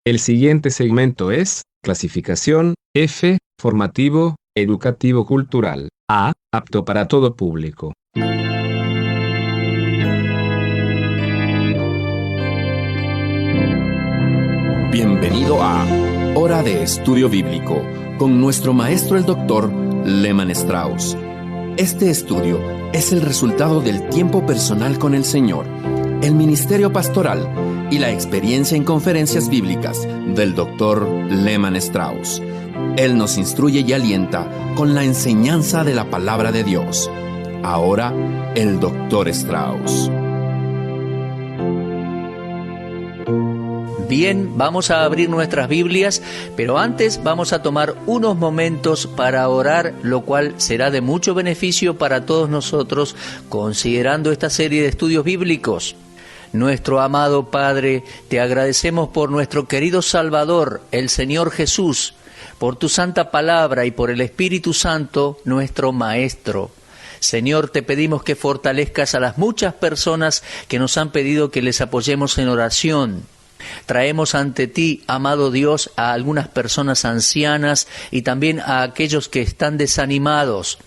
El siguiente segmento es clasificación F, formativo, educativo cultural. A, apto para todo público. Bienvenido a Hora de Estudio Bíblico con nuestro maestro el Dr. Lehman Strauss. Este estudio es el resultado del tiempo personal con el Señor, el ministerio pastoral y la experiencia en conferencias bíblicas del Dr. Lehman Strauss. Él nos instruye y alienta con la enseñanza de la palabra de Dios. Ahora, el Dr. Strauss. Bien, vamos a abrir nuestras Biblias, pero antes vamos a tomar unos momentos para orar, lo cual será de mucho beneficio para todos nosotros, considerando esta serie de estudios bíblicos. Nuestro amado Padre, te agradecemos por nuestro querido Salvador, el Señor Jesús, por tu santa palabra y por el Espíritu Santo, nuestro Maestro. Señor, te pedimos que fortalezcas a las muchas personas que nos han pedido que les apoyemos en oración. Traemos ante ti, amado Dios, a algunas personas ancianas y también a aquellos que están desanimados.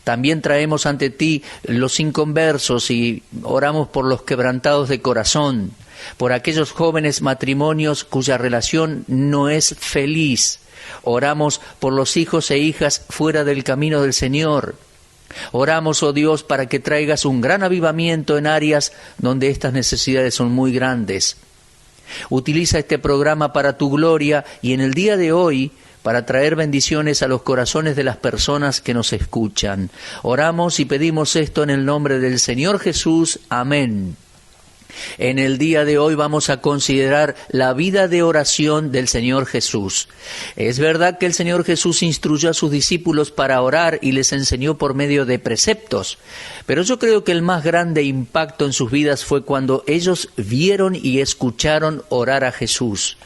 También traemos ante ti los inconversos y oramos por los quebrantados de corazón, por aquellos jóvenes matrimonios cuya relación no es feliz. Oramos por los hijos e hijas fuera del camino del Señor. Oramos, oh Dios, para que traigas un gran avivamiento en áreas donde estas necesidades son muy grandes. Utiliza este programa para tu gloria y en el día de hoy para traer bendiciones a los corazones de las personas que nos escuchan. Oramos y pedimos esto en el nombre del Señor Jesús. Amén. En el día de hoy vamos a considerar la vida de oración del Señor Jesús. Es verdad que el Señor Jesús instruyó a sus discípulos para orar y les enseñó por medio de preceptos, pero yo creo que el más grande impacto en sus vidas fue cuando ellos vieron y escucharon orar a Jesús.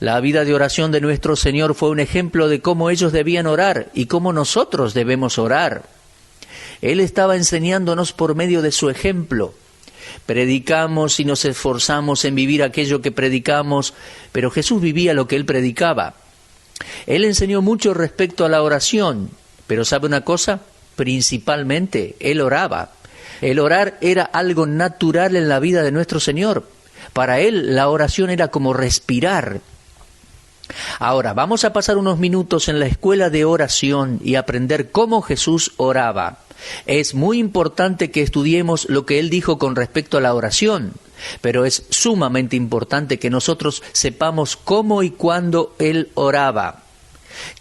La vida de oración de nuestro Señor fue un ejemplo de cómo ellos debían orar y cómo nosotros debemos orar. Él estaba enseñándonos por medio de su ejemplo. Predicamos y nos esforzamos en vivir aquello que predicamos, pero Jesús vivía lo que Él predicaba. Él enseñó mucho respecto a la oración, pero ¿sabe una cosa? Principalmente, Él oraba. El orar era algo natural en la vida de nuestro Señor. Para Él, la oración era como respirar. Ahora, vamos a pasar unos minutos en la escuela de oración y aprender cómo Jesús oraba. Es muy importante que estudiemos lo que Él dijo con respecto a la oración, pero es sumamente importante que nosotros sepamos cómo y cuándo Él oraba.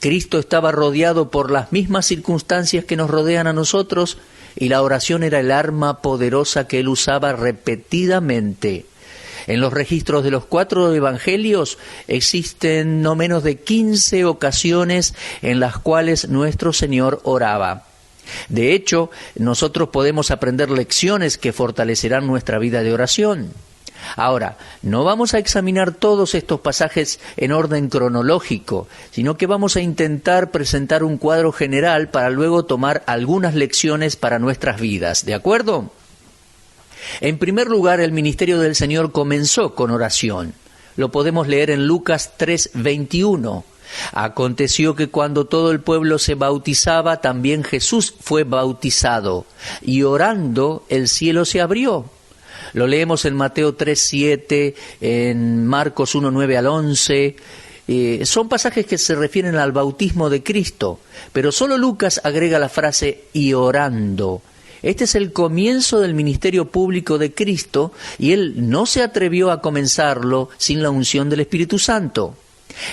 Cristo estaba rodeado por las mismas circunstancias que nos rodean a nosotros y la oración era el arma poderosa que Él usaba repetidamente. En los registros de los 4 evangelios existen no menos de 15 ocasiones en las cuales nuestro Señor oraba. De hecho, nosotros podemos aprender lecciones que fortalecerán nuestra vida de oración. Ahora, no vamos a examinar todos estos pasajes en orden cronológico, sino que vamos a intentar presentar un cuadro general para luego tomar algunas lecciones para nuestras vidas, ¿de acuerdo? En primer lugar, el ministerio del Señor comenzó con oración. Lo podemos leer en Lucas 3:21. Aconteció que cuando todo el pueblo se bautizaba, también Jesús fue bautizado, y orando el cielo se abrió. Lo leemos en Mateo 3:7, en Marcos 1:9 al 11. Son pasajes que se refieren al bautismo de Cristo, pero solo Lucas agrega la frase y orando. Este es el comienzo del ministerio público de Cristo y Él no se atrevió a comenzarlo sin la unción del Espíritu Santo.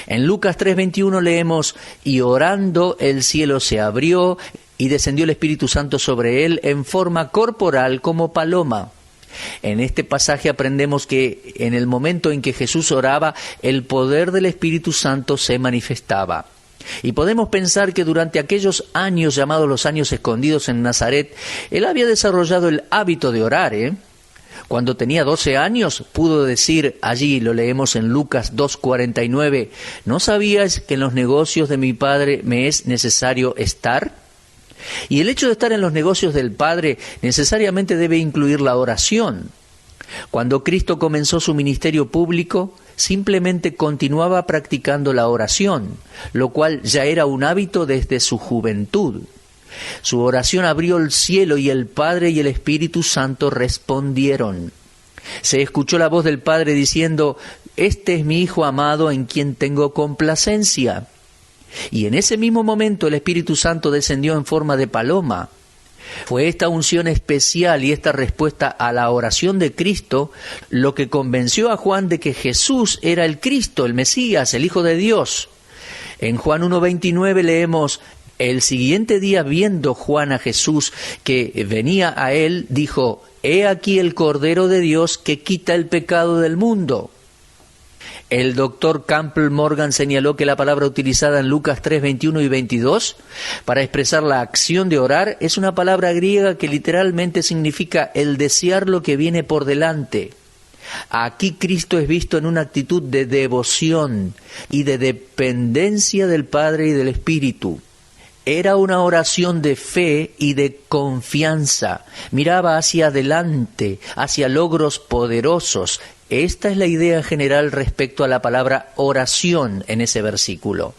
En Lucas 3:21 leemos, y orando el cielo se abrió y descendió el Espíritu Santo sobre él en forma corporal como paloma. En este pasaje aprendemos que en el momento en que Jesús oraba, el poder del Espíritu Santo se manifestaba. Y podemos pensar que durante aquellos años llamados los años escondidos en Nazaret, Él había desarrollado el hábito de orar, Cuando tenía 12 años, pudo decir, allí lo leemos en Lucas 2:49, ¿no sabías que en los negocios de mi Padre me es necesario estar? Y el hecho de estar en los negocios del Padre necesariamente debe incluir la oración. Cuando Cristo comenzó su ministerio público, simplemente continuaba practicando la oración, lo cual ya era un hábito desde su juventud. Su oración abrió el cielo y el Padre y el Espíritu Santo respondieron. Se escuchó la voz del Padre diciendo: «Este es mi Hijo amado en quien tengo complacencia». Y en ese mismo momento el Espíritu Santo descendió en forma de paloma. Fue esta unción especial y esta respuesta a la oración de Cristo lo que convenció a Juan de que Jesús era el Cristo, el Mesías, el Hijo de Dios. En Juan 1:29 leemos: «El siguiente día, viendo Juan a Jesús que venía a él, dijo: He aquí el Cordero de Dios que quita el pecado del mundo». El doctor Campbell Morgan señaló que la palabra utilizada en Lucas 3, 21 y 22 para expresar la acción de orar es una palabra griega que literalmente significa el desear lo que viene por delante. Aquí Cristo es visto en una actitud de devoción y de dependencia del Padre y del Espíritu. Era una oración de fe y de confianza. Miraba hacia adelante, hacia logros poderosos. Esta es la idea general respecto a la palabra oración en ese versículo.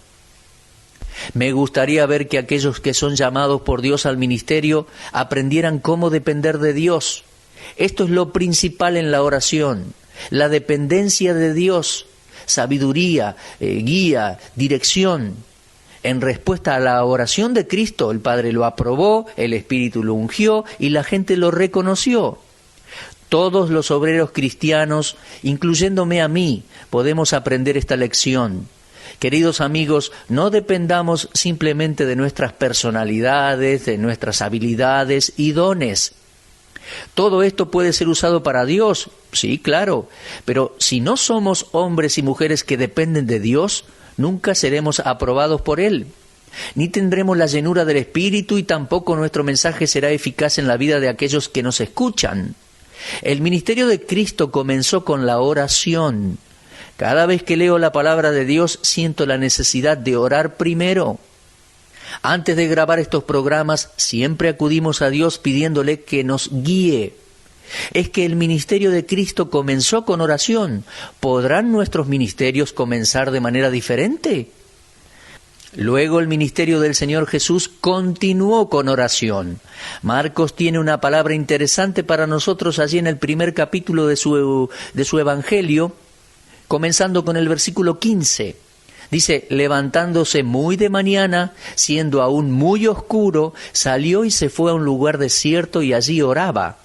Me gustaría ver que aquellos que son llamados por Dios al ministerio aprendieran cómo depender de Dios. Esto es lo principal en la oración, la dependencia de Dios, sabiduría, guía, dirección. En respuesta a la oración de Cristo, el Padre lo aprobó, el Espíritu lo ungió y la gente lo reconoció. Todos los obreros cristianos, incluyéndome a mí, podemos aprender esta lección. Queridos amigos, no dependamos simplemente de nuestras personalidades, de nuestras habilidades y dones. Todo esto puede ser usado para Dios, sí, claro, pero si no somos hombres y mujeres que dependen de Dios, nunca seremos aprobados por Él. Ni tendremos la llenura del Espíritu y tampoco nuestro mensaje será eficaz en la vida de aquellos que nos escuchan. El ministerio de Cristo comenzó con la oración. Cada vez que leo la palabra de Dios siento la necesidad de orar primero. Antes de grabar estos programas siempre acudimos a Dios pidiéndole que nos guíe. Es que el ministerio de Cristo comenzó con oración. ¿Podrán nuestros ministerios comenzar de manera diferente? Luego el ministerio del Señor Jesús continuó con oración. Marcos tiene una palabra interesante para nosotros allí en el primer capítulo de su Evangelio, comenzando con el versículo 15. Dice: levantándose muy de mañana, siendo aún muy oscuro, salió y se fue a un lugar desierto y allí oraba.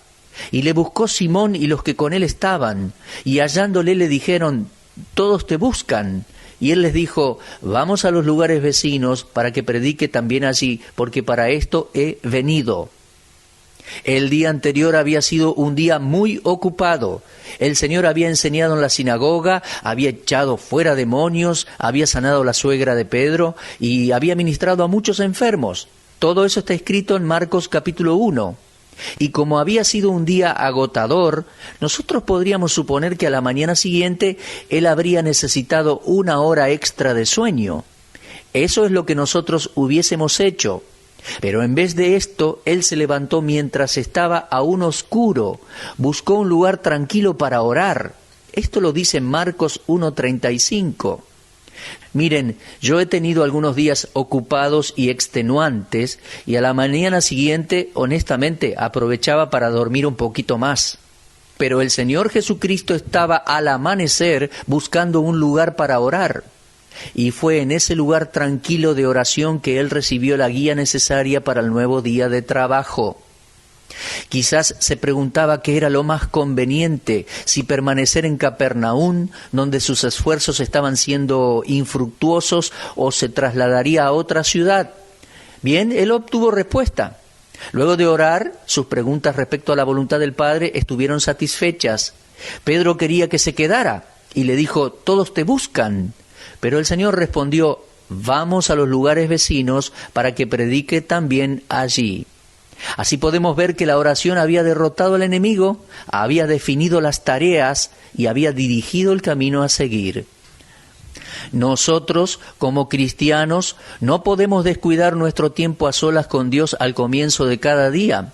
Y le buscó Simón y los que con él estaban, y hallándole le dijeron: todos te buscan. Y él les dijo: vamos a los lugares vecinos para que predique también allí, porque para esto he venido. El día anterior había sido un día muy ocupado. El Señor había enseñado en la sinagoga, había echado fuera demonios, había sanado a la suegra de Pedro y había ministrado a muchos enfermos. Todo eso está escrito en Marcos capítulo 1. Y como había sido un día agotador, nosotros podríamos suponer que a la mañana siguiente él habría necesitado 1 hora extra de sueño. Eso es lo que nosotros hubiésemos hecho. Pero en vez de esto, él se levantó mientras estaba aún oscuro, buscó un lugar tranquilo para orar. Esto lo dice Marcos 1:35. Miren, yo he tenido algunos días ocupados y extenuantes y a la mañana siguiente, honestamente, aprovechaba para dormir un poquito más. Pero el Señor Jesucristo estaba al amanecer buscando un lugar para orar. Y fue en ese lugar tranquilo de oración que Él recibió la guía necesaria para el nuevo día de trabajo. Quizás se preguntaba qué era lo más conveniente, si permanecer en Capernaum, donde sus esfuerzos estaban siendo infructuosos, o se trasladaría a otra ciudad. Bien, él obtuvo respuesta. Luego de orar, sus preguntas respecto a la voluntad del Padre estuvieron satisfechas. Pedro quería que se quedara y le dijo: todos te buscan. Pero el Señor respondió: vamos a los lugares vecinos para que predique también allí. Así podemos ver que la oración había derrotado al enemigo, había definido las tareas y había dirigido el camino a seguir. Nosotros, como cristianos, no podemos descuidar nuestro tiempo a solas con Dios al comienzo de cada día.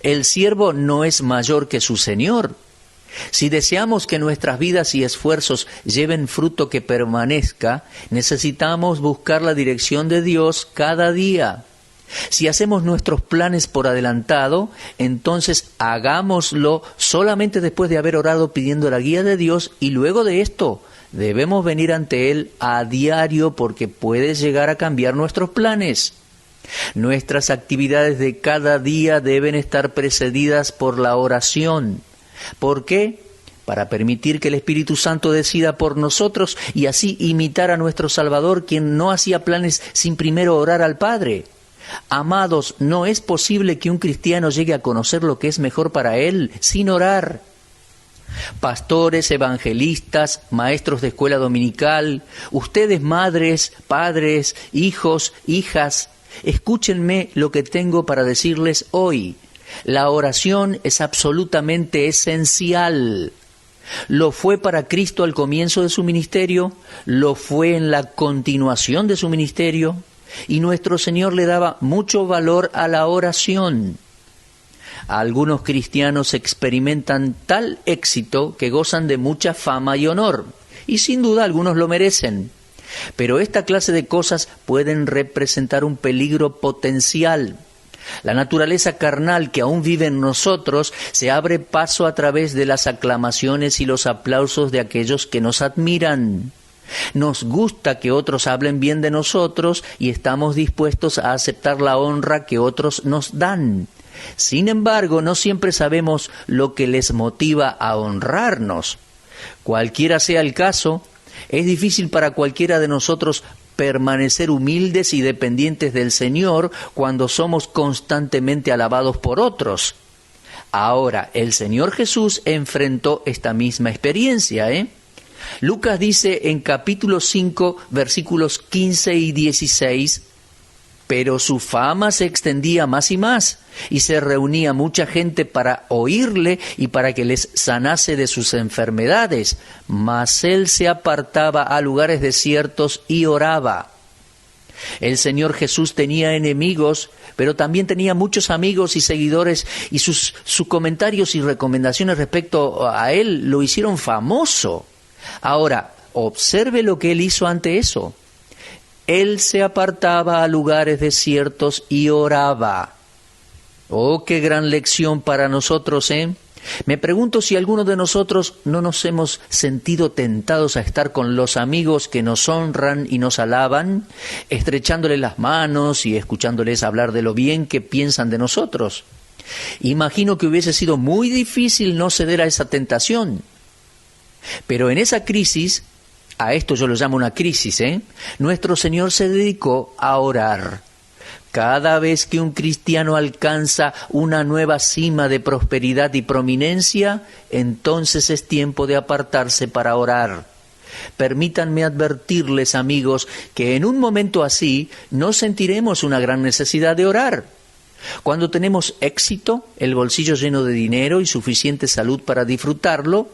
El siervo no es mayor que su Señor. Si deseamos que nuestras vidas y esfuerzos lleven fruto que permanezca, necesitamos buscar la dirección de Dios cada día. Si hacemos nuestros planes por adelantado, entonces hagámoslo solamente después de haber orado pidiendo la guía de Dios, y luego de esto debemos venir ante Él a diario porque puede llegar a cambiar nuestros planes. Nuestras actividades de cada día deben estar precedidas por la oración. ¿Por qué? Para permitir que el Espíritu Santo decida por nosotros y así imitar a nuestro Salvador, quien no hacía planes sin primero orar al Padre. Amados, no es posible que un cristiano llegue a conocer lo que es mejor para él sin orar. Pastores, evangelistas, maestros de escuela dominical, ustedes madres, padres, hijos, hijas, escúchenme lo que tengo para decirles hoy. La oración es absolutamente esencial. Lo fue para Cristo al comienzo de su ministerio, lo fue en la continuación de su ministerio, y nuestro Señor le daba mucho valor a la oración. Algunos cristianos experimentan tal éxito que gozan de mucha fama y honor, y sin duda algunos lo merecen. Pero esta clase de cosas pueden representar un peligro potencial. La naturaleza carnal que aún vive en nosotros se abre paso a través de las aclamaciones y los aplausos de aquellos que nos admiran. Nos gusta que otros hablen bien de nosotros y estamos dispuestos a aceptar la honra que otros nos dan. Sin embargo, no siempre sabemos lo que les motiva a honrarnos. Cualquiera sea el caso, es difícil para cualquiera de nosotros permanecer humildes y dependientes del Señor cuando somos constantemente alabados por otros. Ahora, el Señor Jesús enfrentó esta misma experiencia, Lucas dice en capítulo 5, versículos 15 y 16, pero su fama se extendía más y más, y se reunía mucha gente para oírle y para que les sanase de sus enfermedades, mas él se apartaba a lugares desiertos y oraba. El Señor Jesús tenía enemigos, pero también tenía muchos amigos y seguidores, y sus comentarios y recomendaciones respecto a él lo hicieron famoso. Ahora, observe lo que él hizo ante eso. Él se apartaba a lugares desiertos y oraba. ¡Oh, qué gran lección para nosotros, Me pregunto si alguno de nosotros no nos hemos sentido tentados a estar con los amigos que nos honran y nos alaban, estrechándoles las manos y escuchándoles hablar de lo bien que piensan de nosotros. Imagino que hubiese sido muy difícil no ceder a esa tentación. Pero en esa crisis, a esto yo lo llamo una crisis, nuestro Señor se dedicó a orar. Cada vez que un cristiano alcanza una nueva cima de prosperidad y prominencia, entonces es tiempo de apartarse para orar. Permítanme advertirles, amigos, que en un momento así no sentiremos una gran necesidad de orar. Cuando tenemos éxito, el bolsillo lleno de dinero y suficiente salud para disfrutarlo,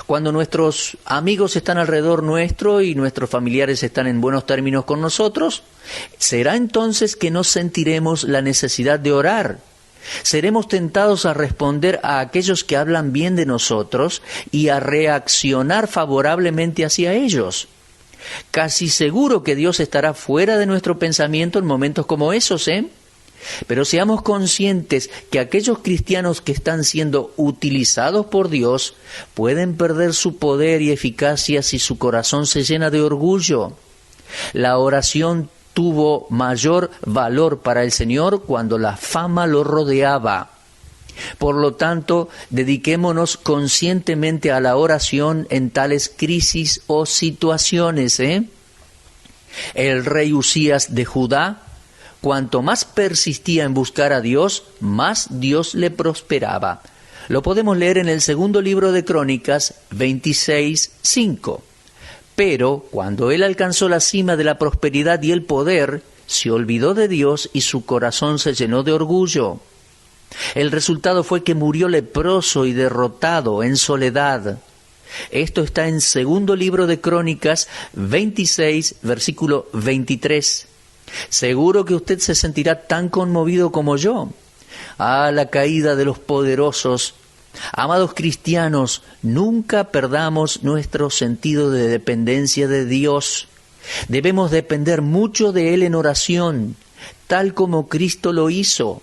cuando nuestros amigos están alrededor nuestro y nuestros familiares están en buenos términos con nosotros, será entonces que no sentiremos la necesidad de orar. Seremos tentados a responder a aquellos que hablan bien de nosotros y a reaccionar favorablemente hacia ellos. Casi seguro que Dios estará fuera de nuestro pensamiento en momentos como esos, Pero seamos conscientes que aquellos cristianos que están siendo utilizados por Dios pueden perder su poder y eficacia si su corazón se llena de orgullo. La oración tuvo mayor valor para el Señor cuando la fama lo rodeaba. Por lo tanto, dediquémonos conscientemente a la oración en tales crisis o situaciones. El rey Usías de Judá, cuanto más persistía en buscar a Dios, más Dios le prosperaba. Lo podemos leer en el segundo libro de Crónicas 26:5. Pero cuando él alcanzó la cima de la prosperidad y el poder, se olvidó de Dios y su corazón se llenó de orgullo. El resultado fue que murió leproso y derrotado en soledad. Esto está en segundo libro de Crónicas 26, versículo 23. Seguro que usted se sentirá tan conmovido como yo. La caída de los poderosos Amados cristianos, nunca perdamos nuestro sentido de dependencia de Dios. Debemos depender mucho de Él en oración, tal como Cristo lo hizo.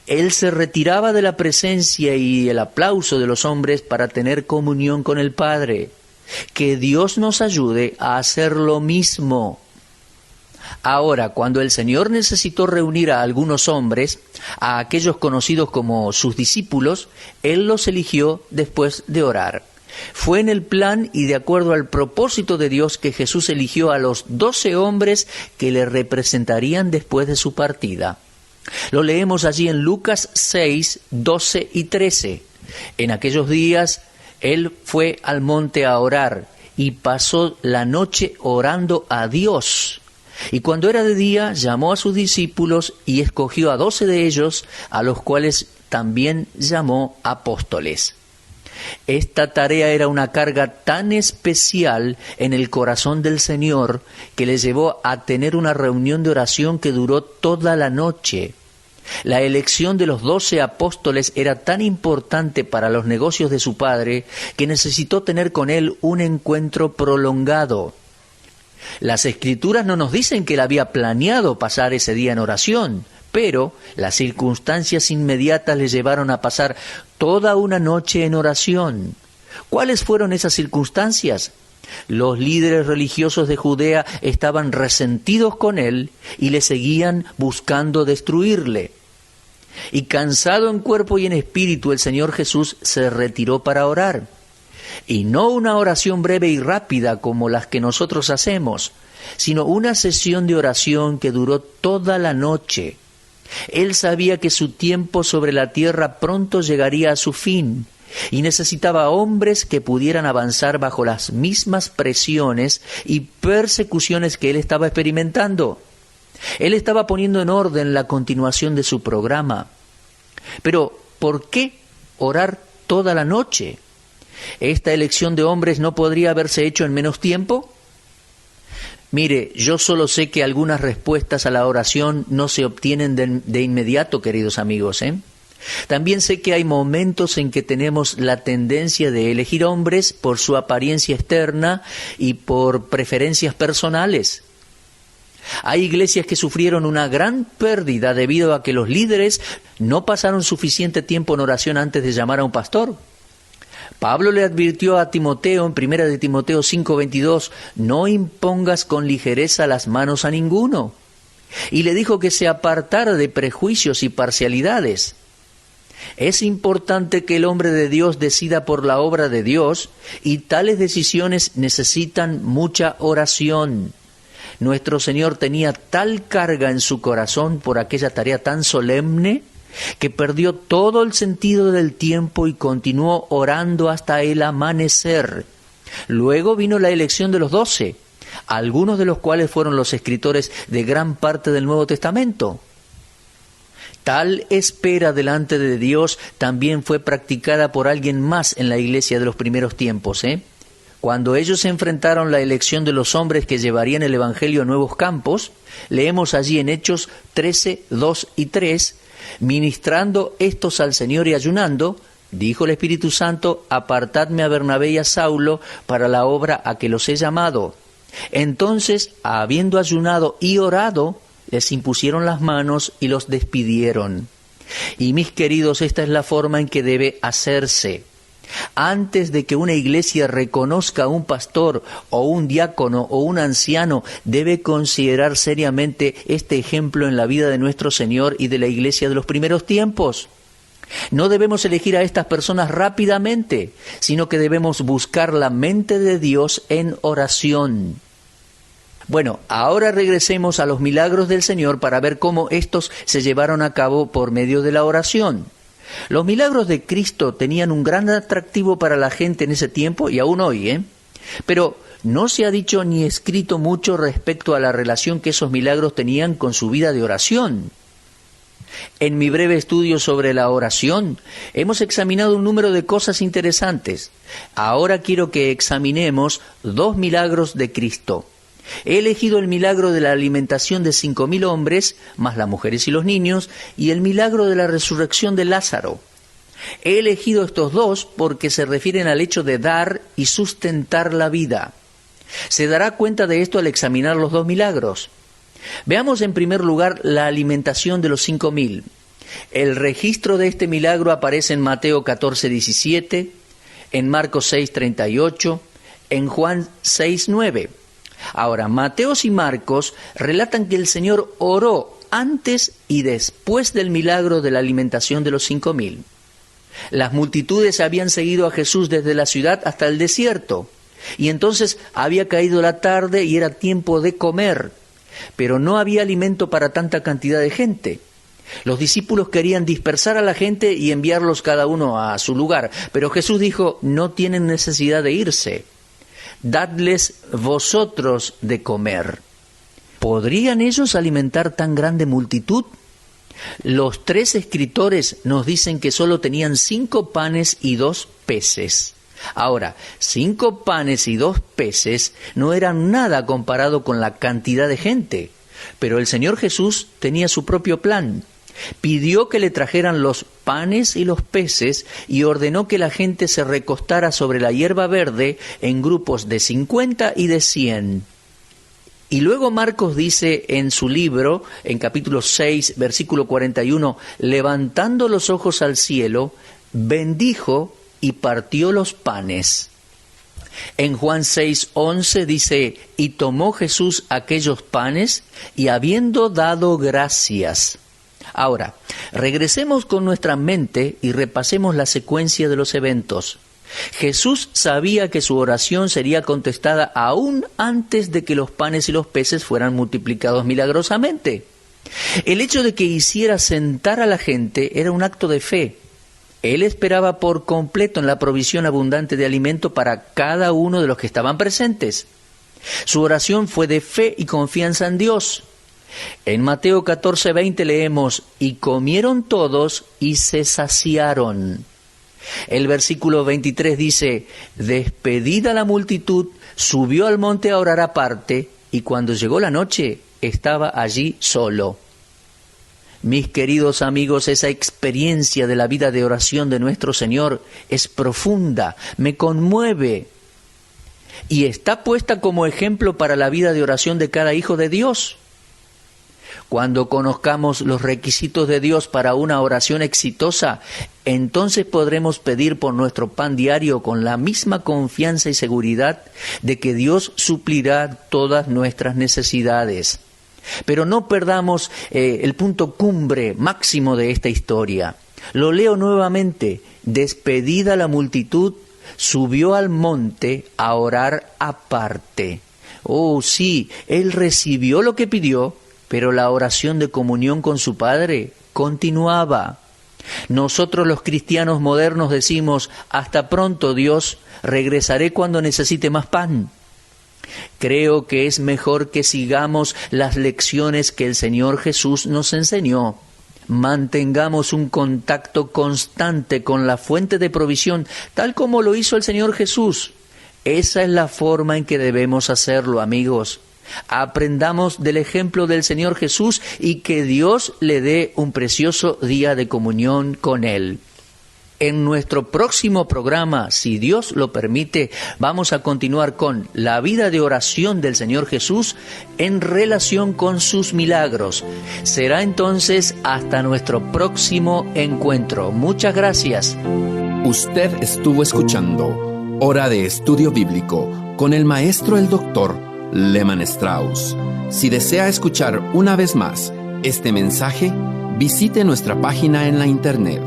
Él se retiraba de la presencia y el aplauso de los hombres para tener comunión con el Padre. Que Dios nos ayude a hacer lo mismo. Ahora, cuando el Señor necesitó reunir a algunos hombres, a aquellos conocidos como sus discípulos, Él los eligió después de orar. Fue en el plan y de acuerdo al propósito de Dios que Jesús eligió a los 12 hombres que le representarían después de su partida. Lo leemos allí en Lucas 6, 12 y 13. En aquellos días, Él fue al monte a orar y pasó la noche orando a Dios. Y cuando era de día, llamó a sus discípulos y escogió a 12 de ellos, a los cuales también llamó apóstoles. Esta tarea era una carga tan especial en el corazón del Señor que le llevó a tener una reunión de oración que duró toda la noche. La elección de los 12 apóstoles era tan importante para los negocios de su padre que necesitó tener con él un encuentro prolongado. Las Escrituras no nos dicen que él había planeado pasar ese día en oración, pero las circunstancias inmediatas le llevaron a pasar toda una noche en oración. ¿Cuáles fueron esas circunstancias? Los líderes religiosos de Judea estaban resentidos con él y le seguían buscando destruirle. Y cansado en cuerpo y en espíritu, el Señor Jesús se retiró para orar. Y no una oración breve y rápida como las que nosotros hacemos, sino una sesión de oración que duró toda la noche. Él sabía que su tiempo sobre la tierra pronto llegaría a su fin y necesitaba hombres que pudieran avanzar bajo las mismas presiones y persecuciones que él estaba experimentando. Él estaba poniendo en orden la continuación de su programa. Pero, ¿por qué orar toda la noche? ¿Esta elección de hombres no podría haberse hecho en menos tiempo? Mire, yo solo sé que algunas respuestas a la oración no se obtienen de inmediato, queridos amigos, También sé que hay momentos en que tenemos la tendencia de elegir hombres por su apariencia externa y por preferencias personales. Hay iglesias que sufrieron una gran pérdida debido a que los líderes no pasaron suficiente tiempo en oración antes de llamar a un pastor. Pablo le advirtió a Timoteo en 1 de Timoteo 5:22, no impongas con ligereza las manos a ninguno. Y le dijo que se apartara de prejuicios y parcialidades. Es importante que el hombre de Dios decida por la obra de Dios y tales decisiones necesitan mucha oración. Nuestro Señor tenía tal carga en su corazón por aquella tarea tan solemne que perdió todo el sentido del tiempo y continuó orando hasta el amanecer. Luego vino la elección de los 12, algunos de los cuales fueron los escritores de gran parte del Nuevo Testamento. Tal espera delante de Dios también fue practicada por alguien más en la iglesia de los primeros tiempos, Cuando ellos enfrentaron la elección de los hombres que llevarían el Evangelio a nuevos campos, leemos allí en Hechos 13, 2 y 3, ministrando estos al Señor y ayunando, dijo el Espíritu Santo, apartadme a Bernabé y a Saulo para la obra a que los he llamado. Entonces, habiendo ayunado y orado, les impusieron las manos y los despidieron. Y mis queridos, esta es la forma en que debe hacerse. Antes de que una iglesia reconozca a un pastor o un diácono o un anciano, debe considerar seriamente este ejemplo en la vida de nuestro Señor y de la iglesia de los primeros tiempos. No debemos elegir a estas personas rápidamente, sino que debemos buscar la mente de Dios en oración. Bueno, ahora regresemos a los milagros del Señor para ver cómo estos se llevaron a cabo por medio de la oración. Los milagros de Cristo tenían un gran atractivo para la gente en ese tiempo y aún hoy, Pero no se ha dicho ni escrito mucho respecto a la relación que esos milagros tenían con su vida de oración. En mi breve estudio sobre la oración, hemos examinado un número de cosas interesantes. Ahora quiero que examinemos 2 milagros de Cristo. He elegido el milagro de la alimentación de 5.000 hombres, más las mujeres y los niños, y el milagro de la resurrección de Lázaro. He elegido estos dos porque se refieren al hecho de dar y sustentar la vida. Se dará cuenta de esto al examinar los dos milagros. Veamos en primer lugar la alimentación de los 5.000. El registro de este milagro aparece en Mateo 14:17, en Marcos 6:38, en Juan 6:9. Ahora, Mateos y Marcos relatan que el Señor oró antes y después del milagro de la alimentación de los 5.000. Las multitudes habían seguido a Jesús desde la ciudad hasta el desierto, y entonces había caído la tarde y era tiempo de comer, pero no había alimento para tanta cantidad de gente. Los discípulos querían dispersar a la gente y enviarlos cada uno a su lugar, pero Jesús dijo: no tienen necesidad de irse, dadles vosotros de comer. ¿Podrían ellos alimentar tan grande multitud? Los 3 escritores nos dicen que solo tenían 5 panes y 2 peces. Ahora, 5 panes y 2 peces no eran nada comparado con la cantidad de gente, pero el Señor Jesús tenía su propio plan. Pidió que le trajeran los panes y los peces y ordenó que la gente se recostara sobre la hierba verde en grupos de 50 y de 100. Y luego Marcos dice en su libro, en capítulo 6, versículo 41, levantando los ojos al cielo, bendijo y partió los panes. En Juan 6:11 dice: y tomó Jesús aquellos panes y habiendo dado gracias. Ahora, regresemos con nuestra mente y repasemos la secuencia de los eventos. Jesús sabía que su oración sería contestada aún antes de que los panes y los peces fueran multiplicados milagrosamente. El hecho de que hiciera sentar a la gente era un acto de fe. Él esperaba por completo en la provisión abundante de alimento para cada uno de los que estaban presentes. Su oración fue de fe y confianza en Dios. En Mateo 14:20 leemos: y comieron todos y se saciaron. El versículo 23 dice: despedida la multitud, subió al monte a orar aparte, y cuando llegó la noche, estaba allí solo. Mis queridos amigos, esa experiencia de la vida de oración de nuestro Señor es profunda, me conmueve, y está puesta como ejemplo para la vida de oración de cada hijo de Dios. Cuando conozcamos los requisitos de Dios para una oración exitosa, entonces podremos pedir por nuestro pan diario con la misma confianza y seguridad de que Dios suplirá todas nuestras necesidades. Pero no perdamos el punto cumbre máximo de esta historia. Lo leo nuevamente: despedida la multitud, subió al monte a orar aparte. Oh, sí, él recibió lo que pidió, pero la oración de comunión con su Padre continuaba. Nosotros los cristianos modernos decimos: hasta pronto, Dios, regresaré cuando necesite más pan. Creo que es mejor que sigamos las lecciones que el Señor Jesús nos enseñó. Mantengamos un contacto constante con la fuente de provisión, tal como lo hizo el Señor Jesús. Esa es la forma en que debemos hacerlo, amigos. Aprendamos del ejemplo del Señor Jesús y que Dios le dé un precioso día de comunión con Él. En nuestro próximo programa, si Dios lo permite, vamos a continuar con la vida de oración del Señor Jesús en relación con sus milagros. Será entonces hasta nuestro próximo encuentro. Muchas gracias. Usted estuvo escuchando Hora de Estudio Bíblico con el maestro el doctor Lehmann Strauss. Si desea escuchar una vez más este mensaje, visite nuestra página en la internet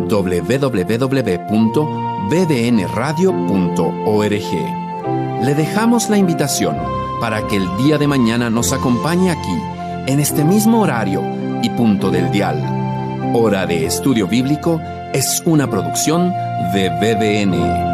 www.bbnradio.org. Le dejamos la invitación para que el día de mañana nos acompañe aquí, en este mismo horario y punto del dial. Hora de Estudio Bíblico es una producción de BBN.